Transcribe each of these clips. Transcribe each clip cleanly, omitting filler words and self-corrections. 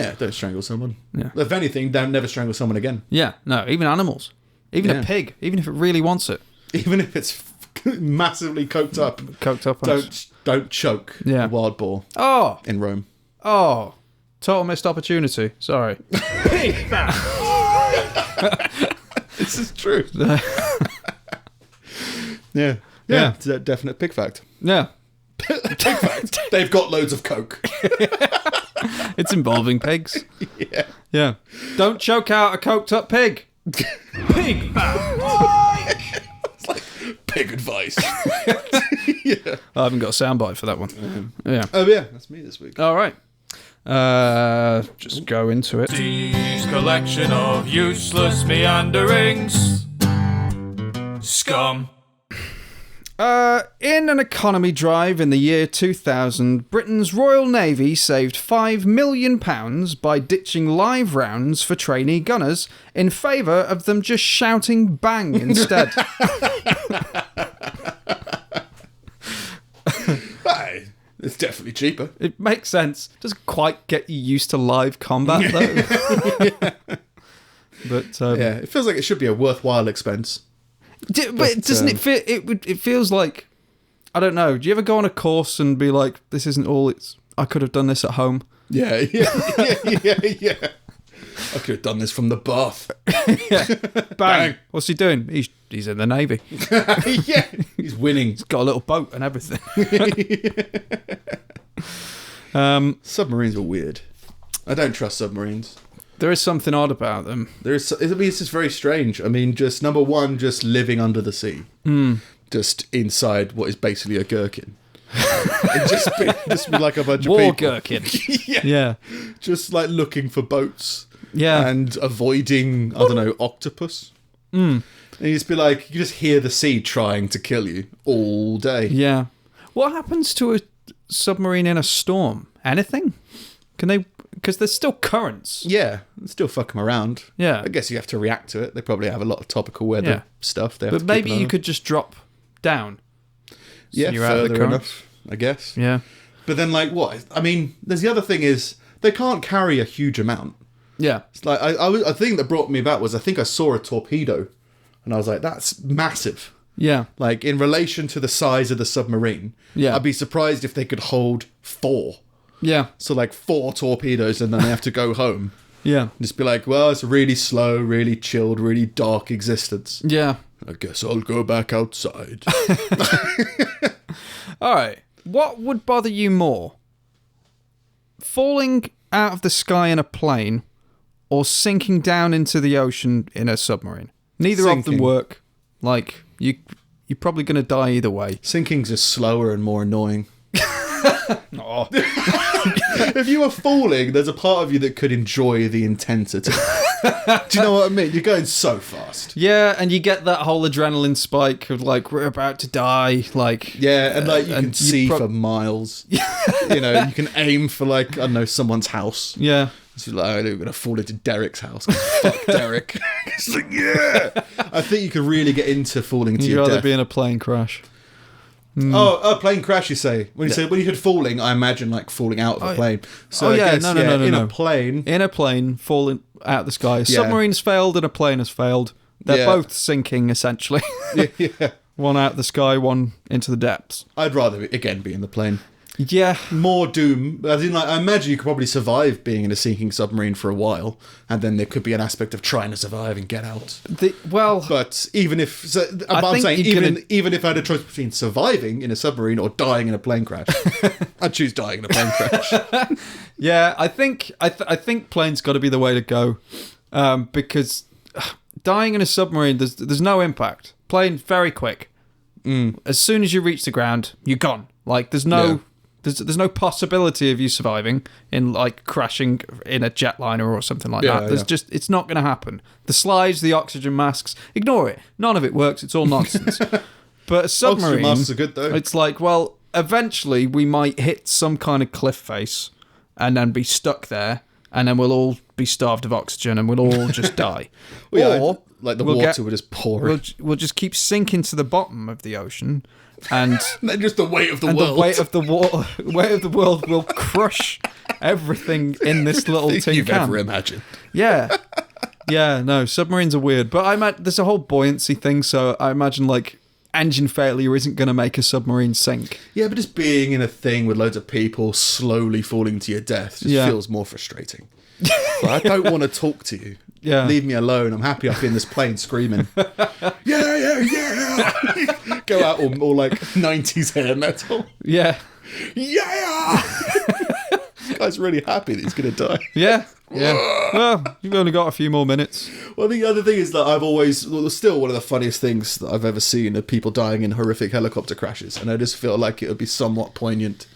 Yeah, don't strangle someone. Yeah. If anything, don't never strangle someone again. Yeah, no, even animals. Even a pig, even if it really wants it. Even if it's massively coked up. Don't choke a wild boar in Rome. Oh, total missed opportunity. Sorry. Pig fact. This is true. Yeah, it's a definite pig fact. Yeah. Pig fact. They've got loads of coke. It's involving pigs. Yeah. Yeah. Don't choke out a coked up pig. Pig fact. It's like pig advice. Yeah. I haven't got a soundbite for that one. Yeah. Oh yeah, that's me this week. All right. Just go into it. Steve's collection of useless meanderings. Scum. In an economy drive in the year 2000, Britain's Royal Navy saved £5 million by ditching live rounds for trainee gunners in favour of them just shouting bang instead. It's definitely cheaper. It makes sense. Doesn't quite get you used to live combat, though. But it feels like it should be a worthwhile expense. But doesn't it feel? It feels like, I don't know. Do you ever go on a course and be like, "This isn't all. I could have done this at home." Yeah. I could have done this from the bath. Bang. What's he doing? He's in the Navy. Yeah, he's winning. He's got a little boat and everything. Submarines are weird. I don't trust submarines. There is something odd about them. It's just very strange. I mean, just number one, just living under the sea, just inside what is basically a gherkin. just be like a bunch of War people. gherkin. Yeah, just like looking for boats. Yeah, and avoiding octopus. And you just be like, you just hear the sea trying to kill you all day. Yeah. What happens to a submarine in a storm? Anything? Can they? Because there's still currents. Yeah, still fuck them around. Yeah. I guess you have to react to it. They probably have a lot of topical weather stuff. But maybe you could just drop down. So you're further enough, I guess. Yeah. But then, like, what? I mean, there's the other thing is, they can't carry a huge amount. Yeah. It's like, a thing that brought me back was, I think I saw a torpedo, and I was like, that's massive. Yeah. Like, in relation to the size of the submarine, I'd be surprised if they could hold 4. Yeah. So, like, 4 torpedoes, and then they have to go home. Yeah. Just be like, well, it's a really slow, really chilled, really dark existence. Yeah. I guess I'll go back outside. All right. What would bother you more? Falling out of the sky in a plane or sinking down into the ocean in a submarine? Neither of them work. Like, you're probably going to die either way. Sinking's just slower and more annoying. If you were falling, there's a part of you that could enjoy the intensity. Do you know what I mean? You're going so fast. Yeah, and you get that whole adrenaline spike of like, we're about to die. Like, yeah, and like you can see for miles. You know, you can aim for like, I don't know, someone's house. Yeah. So you're like, I'm going to fall into Derek's house. Fuck Derek. It's like, yeah. I think you could really get into falling to your death. You'd rather be in a plane crash. Oh, a plane crash, you say? When you say when you said falling, I imagine like falling out of a plane. So I guess, no. a plane. In a plane, falling out of the sky. A submarine's failed and a plane has failed. They're both sinking, essentially. Yeah. One out of the sky, one into the depths. I'd rather, again, be in the plane. Yeah. More doom. As in, like, I imagine you could probably survive being in a sinking submarine for a while, and then there could be an aspect of trying to survive and get out. But even if... So, I'm saying, even if I had a choice between surviving in a submarine or dying in a plane crash, I'd choose dying in a plane crash. Yeah, I think plane's got to be the way to go, because dying in a submarine, there's no impact. Plane, very quick. As soon as you reach the ground, you're gone. Like, there's no... Yeah. There's no possibility of you surviving in like crashing in a jetliner or something like that. It's not going to happen. The slides, the oxygen masks, ignore it. None of it works. It's all nonsense. But a submarine, oxygen masks are good though. It's like, well, eventually we might hit some kind of cliff face and then be stuck there, and then we'll all be starved of oxygen and we'll all just die. like the water would just pour in. We'll just keep sinking to the bottom of the ocean, and then just the weight of the world. The weight of the world will crush everything in this little tin you've can. ever imagined. Yeah. Yeah, no, submarines are weird. But there's a whole buoyancy thing, so I imagine, like, engine failure isn't going to make a submarine sink. Yeah, but just being in a thing with loads of people slowly falling to your death just feels more frustrating. Like, I don't want to talk to you. Yeah. Leave me alone. I'm happy up in this plane screaming. Yeah. Go out all like 90s hair metal. Yeah. Yeah! This guy's really happy that he's going to die. Yeah. Well, you've only got a few more minutes. Well, the other thing is that still one of the funniest things that I've ever seen are people dying in horrific helicopter crashes. And I just feel like it would be somewhat poignant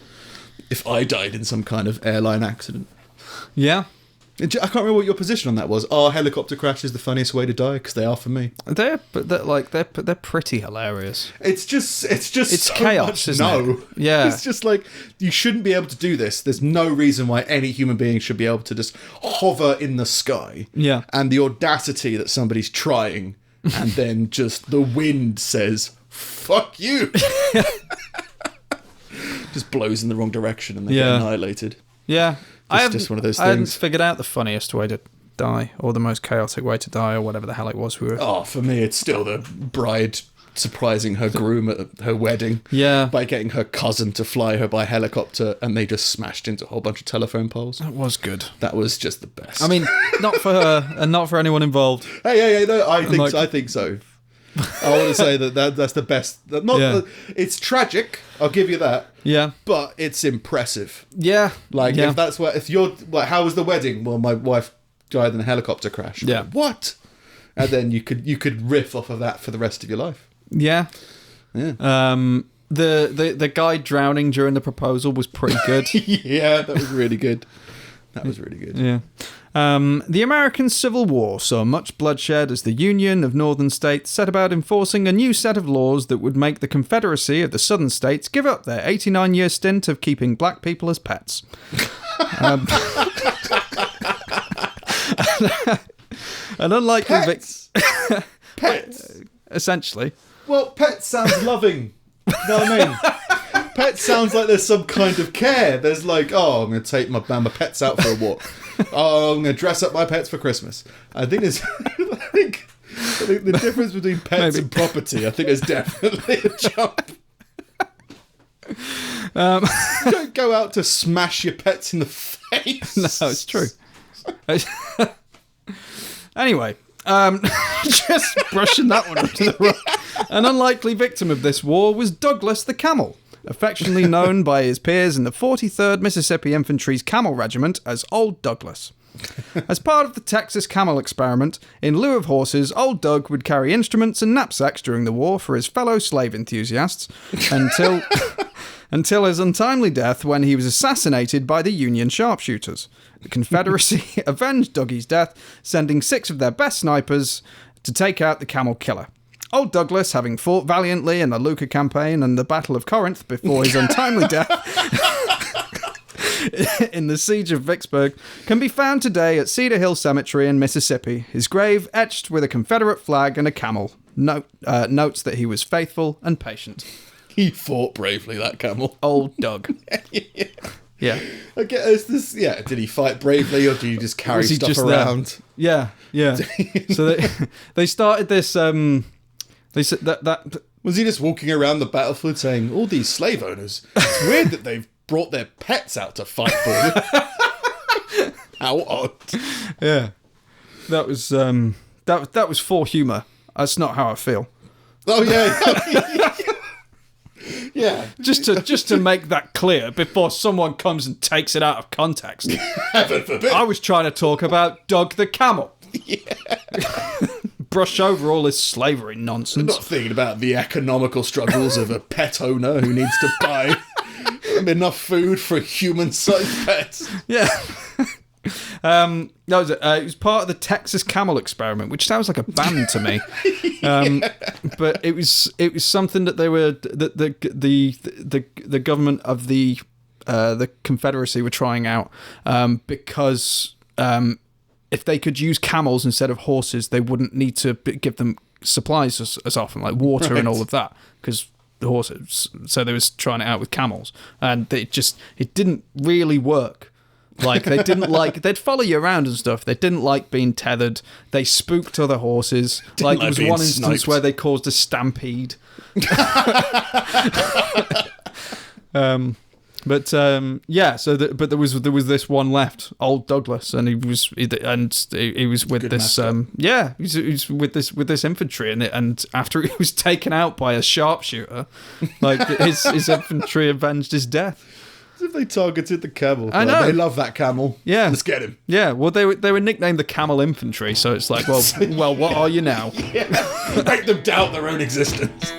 if I died in some kind of airline accident. Yeah. I can't remember what your position on that was. Are helicopter crashes the funniest way to die? Because they are for me. They're pretty hilarious. It's so chaos, much isn't it? Yeah. It's just like, you shouldn't be able to do this. There's no reason why any human being should be able to just hover in the sky. Yeah. And the audacity that somebody's trying, and then just the wind says, "Fuck you." Just blows in the wrong direction and they get annihilated. Yeah. It's just one of those things. I hadn't figured out the funniest way to die, or the most chaotic way to die, or whatever the hell it was. For me, it's still the bride surprising her groom at her wedding. Yeah. By getting her cousin to fly her by helicopter, and they just smashed into a whole bunch of telephone poles. That was good. That was just the best. I mean, not for her, and not for anyone involved. Hey, no, I think so. I want to say that's the best. It's tragic, I'll give you that. Yeah. But it's impressive. Yeah. Like, how was the wedding? Well, my wife died in a helicopter crash. Yeah. What? And then you could riff off of that for the rest of your life. Yeah. Yeah. The guy drowning during the proposal was pretty good. Yeah, that was really good. Yeah. The American Civil War saw much bloodshed as the Union of Northern States set about enforcing a new set of laws that would make the Confederacy of the Southern States give up their 89-year stint of keeping black people as pets. An unlikely Pets. Essentially. Well, pets sounds loving. You know what I mean? Pets sounds like there's some kind of care. There's like, I'm going to take my pets out for a walk. I'm going to dress up my pets for Christmas. I think the difference between pets and property, I think there's definitely a jump. Don't go out to smash your pets in the face. No, it's true. Anyway, just brushing that one up to the right. An unlikely victim of this war was Douglas the Camel, affectionately known by his peers in the 43rd Mississippi Infantry's Camel Regiment as Old Douglas. As part of the Texas Camel experiment, in lieu of horses, Old Doug would carry instruments and knapsacks during the war for his fellow slave enthusiasts until his untimely death when he was assassinated by the Union sharpshooters. The Confederacy avenged Dougie's death, sending 6 of their best snipers to take out the camel killer. Old Douglas, having fought valiantly in the Lucca campaign and the Battle of Corinth before his untimely death in the Siege of Vicksburg, can be found today at Cedar Hill Cemetery in Mississippi. His grave, etched with a Confederate flag and a camel, notes that he was faithful and patient. He fought bravely, that camel. Old Doug. Yeah. Okay, did he fight bravely, or did he just carry stuff around? There? Yeah. So they started this. They said that was he just walking around the battlefield saying, "All these slave owners, it's weird that they've brought their pets out to fight for them." How odd. Yeah. That was for humour. That's not how I feel. Oh yeah. Yeah. Just to make that clear before someone comes and takes it out of context. Heaven forbid. I was trying to talk about Doug the Camel. Yeah. Brush over all this slavery nonsense. I'm not thinking about the economical struggles of a pet owner who needs to buy enough food for a human-sized pet. Yeah. It was part of the Texas Camel experiment, which sounds like a band to me. But it was something that they were the government of the Confederacy were trying out because if they could use camels instead of horses, they wouldn't need to give them supplies as often, like water and all of that, because the horses. So they was trying it out with camels, and it didn't really work. Like they didn't they'd follow you around and stuff. They didn't like being tethered. They spooked other horses. Like there was one instance where they caused a stampede. But there was this one left, old Douglas, and he was with good this he was with this infantry, and after he was taken out by a sharpshooter, like his infantry avenged his death. As if they targeted the camel. I know. They love that camel. Yeah. Let's get him. Yeah, well, they were nicknamed the Camel Infantry, so it's like, well, what are you now? Yeah. Make them doubt their own existence.